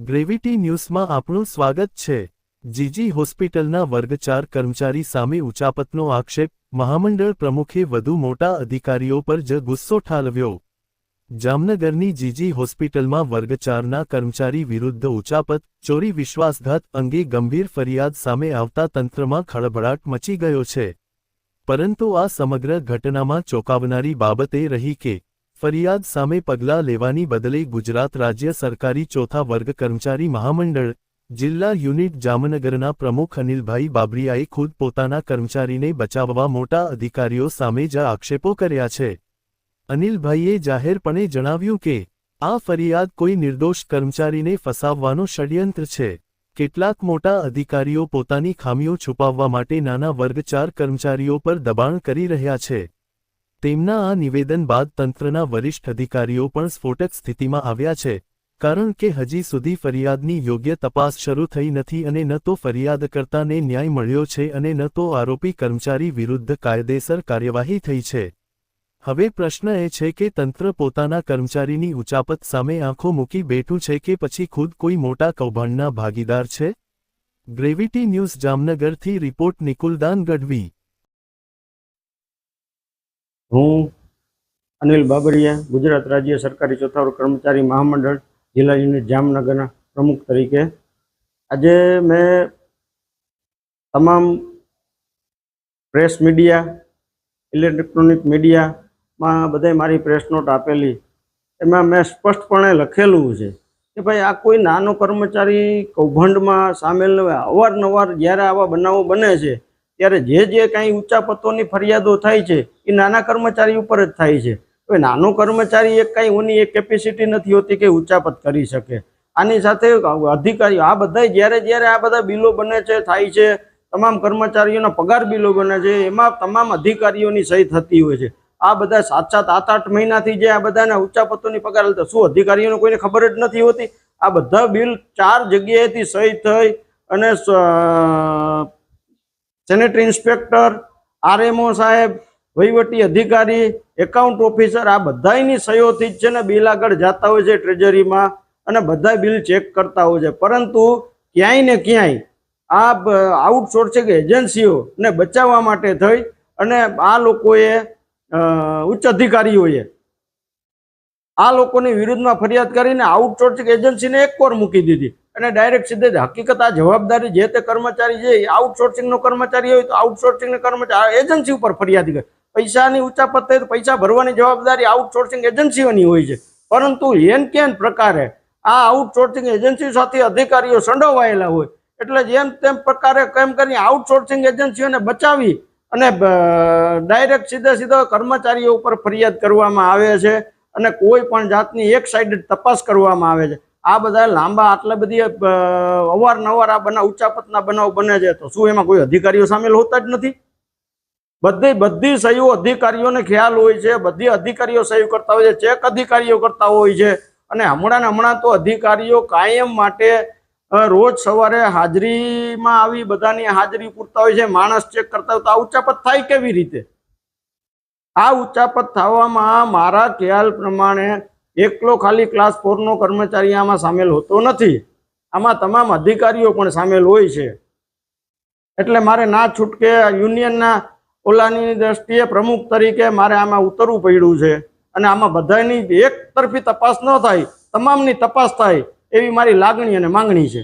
Gravity ન્યૂઝમાં આપનું સ્વાગત છે। જીજી હોસ્પિટલના વર્ગ 4 કર્મચારી સામે ઉચાપતનો આક્ષેપ, મહામંડળ પ્રમુખે વધુ મોટા અધિકારીઓ પર જ ગુસ્સો ઠાલવ્યો। જામનગરની જીજી હોસ્પિટલમાં વર્ગ 4ના કર્મચારી વિરુદ્ધ ઉચાપત, ચોરી વિશ્વાસઘાત અંગે ગંભીર ફરિયાદ સામે આવતા તંત્રમાં ખળભળાટ મચી ગયો છે। પરંતુ આ સમગ્ર ઘટનામાં ચોંકાવનારી બાબત એ રહી કે ફરિયાદ સામે પગલાં લેવાની બદલે ગુજરાત રાજ્ય સરકારી ચોથા વર્ગ કર્મચારી મહામંડળ, જિલ્લા યુનિટ જામનગરના પ્રમુખ અનિલભાઈ બાબરિયાએ ખુદ પોતાના કર્મચારીને બચાવવા મોટા અધિકારીઓ સામે જ આક્ષેપો કર્યા છે। અનિલભાઈએ જાહેરપણે જણાવ્યું કે આ ફરિયાદ કોઈ નિર્દોષ કર્મચારીને ફસાવવાનો ષડયંત્ર છે। કેટલાક મોટા અધિકારીઓ પોતાની ખામીઓ છુપાવવા માટે નાના વર્ગ 4 કર્મચારીઓ પર દબાણ કરી રહ્યા છે। તેમના આ નિવેદન બાદ તંત્રના વરિષ્ઠ અધિકારીઓ પણ સ્ફોટક સ્થિતિમાં આવ્યા છે, કારણ કે હજી સુધી ફરિયાદની યોગ્ય તપાસ શરૂ થઈ નથી અને ન તો ફરિયાદકર્તાને ન્યાય મળ્યો છે અને ન તો આરોપી કર્મચારી વિરુદ્ધ કાયદેસર કાર્યવાહી થઈ છે। હવે પ્રશ્ન એ છે કે તંત્ર પોતાના કર્મચારીની ઉચાપત સામે આંખો મૂકી બેઠું છે કે પછી ખુદ કોઈ મોટા કૌભાંડના ભાગીદાર છે? ગ્રેવિટી ન્યૂઝ જામનગરથી રિપોર્ટ નિકુલદાન ગઢવી। હું અનિલ બાબરિયા, ગુજરાત રાજ્ય સરકારી ચોથા વર્ગ કર્મચારી મહામંડળ જિલ્લા યુનિટ જામનગરના પ્રમુખ તરીકે આજે મેં તમામ પ્રેસ મીડિયા, ઇલેક્ટ્રોનિક મીડિયામાં બધાય મારી પ્રેસ નોટ આપેલી। એમાં મેં સ્પષ્ટપણે લખેલું છે કે ભાઈ આ કોઈ નાનો કર્મચારી કૌભાંડમાં સામેલ ન હોય। અવારનવાર જ્યારે આવા બનાવો બને છે ત્યારે જે કાંઈ ઉચાપતોની ફરિયાદો થાય છે એ નાના કર્મચારી ઉપર જ થાય છે। હવે નાનો કર્મચારી કાંઈ ઓની એક કેપેસિટી નથી હોતી કે ઉચાપત કરી શકે। આની સાથે અધિકારીઓ આ બધા જ્યારે આ બધા બિલો બને છે, થાય છે, તમામ કર્મચારીઓના પગાર બિલો બને છે, એમાં તમામ અધિકારીઓની સહી થતી હોય છે। આ બધા 7-7, 8-8 મહિનાથી જે આ બધાના ઉચાપતોની પગાર લેતા, શું અધિકારીઓને કોઈને ખબર જ નથી હોતી? આ બધા બિલ 4 જગ્યાએથી સહી થઈ અને સેનેટરી ઇન્સ્પેક્ટર, આરએમઓ સાહેબ, વહીવટી અધિકારી, એકાઉન્ટ ઓફિસર, આ બધાની સહીઓથી જ છે ને બિલ આગળ જતા હોય છે ટ્રેજરીમાં અને બધા બિલ ચેક કરતા હોય છે। પરંતુ ક્યાંય ને ક્યાંય આ આઉટસોર્સિંગ એજન્સીઓને બચાવવા માટે થઈ અને આ લોકોએ ઉચ્ચ અધિકારીઓએ આ લોકોની વિરુદ્ધમાં ફરિયાદ કરીને આઉટસોર્સિંગ એજન્સીને એક કોર મૂકી દીધી અને ડાયરેક્ટ સીધે હકીકત આ જવાબદારી જે તે કર્મચારી છે આઉટસોર્સિંગનો કર્મચારી હોય તો આઉટસોર્સિંગનો કર્મચારી એજન્સી ઉપર ફરિયાદ કરે। પૈસાની ઉચાપત થાય તો પૈસા ભરવાની જવાબદારી આઉટસોર્સિંગ એજન્સીઓની હોય છે। પરંતુ એન કેન પ્રકારે આ આઉટસોર્સિંગ એજન્સી સાથે અધિકારીઓ સંડોવાયેલા હોય એટલે જેમ તેમ પ્રકારે કેમ કરીને આઉટસોર્સિંગ એજન્સીઓને બચાવી અને ડાયરેક્ટ સીધા કર્મચારીઓ ઉપર ફરિયાદ કરવામાં આવે છે અને કોઈ પણ જાતની એક સાઇડેડ તપાસ કરવામાં આવે છે। આ બધા લાંબા આટલા બધી અવારનવાર આ બનાવ ઉચાપતના બનાવ બને છે તો શું એમાં કોઈ અધિકારીઓ સામેલ હોતા જ નથી? બધી સહીઓ અધિકારીઓને ખ્યાલ હોય છે, બધી અધિકારીઓ સહી કરતા હોય છે, ચેક અધિકારીઓ કરતા હોય છે અને હમણાં તો અધિકારીઓ કાયમ માટે રોજ સવારે હાજરીમાં આવી બધાની હાજરી પૂરતા હોય છે, માણસ ચેક કરતા હોય તો આ ઉચાપત થાય કેવી રીતે? આ ઉચાપત થવામાં મારા ખ્યાલ પ્રમાણે એકલો ખાલી ક્લાસ 4નો કર્મચારી આમાં સામેલ હોતો નથી, આમાં તમામ અધિકારીઓ પણ સામેલ હોય છે। એટલે મારે ના છૂટકે યુનિયનના ઓલાની દ્રષ્ટિએ પ્રમુખ તરીકે મારે આમાં ઉતરવું પડ્યું છે અને આમાં બધાની એક તરફી તપાસ ન થાય, તમામની તપાસ થાય એવી મારી લાગણી અને માંગણી છે।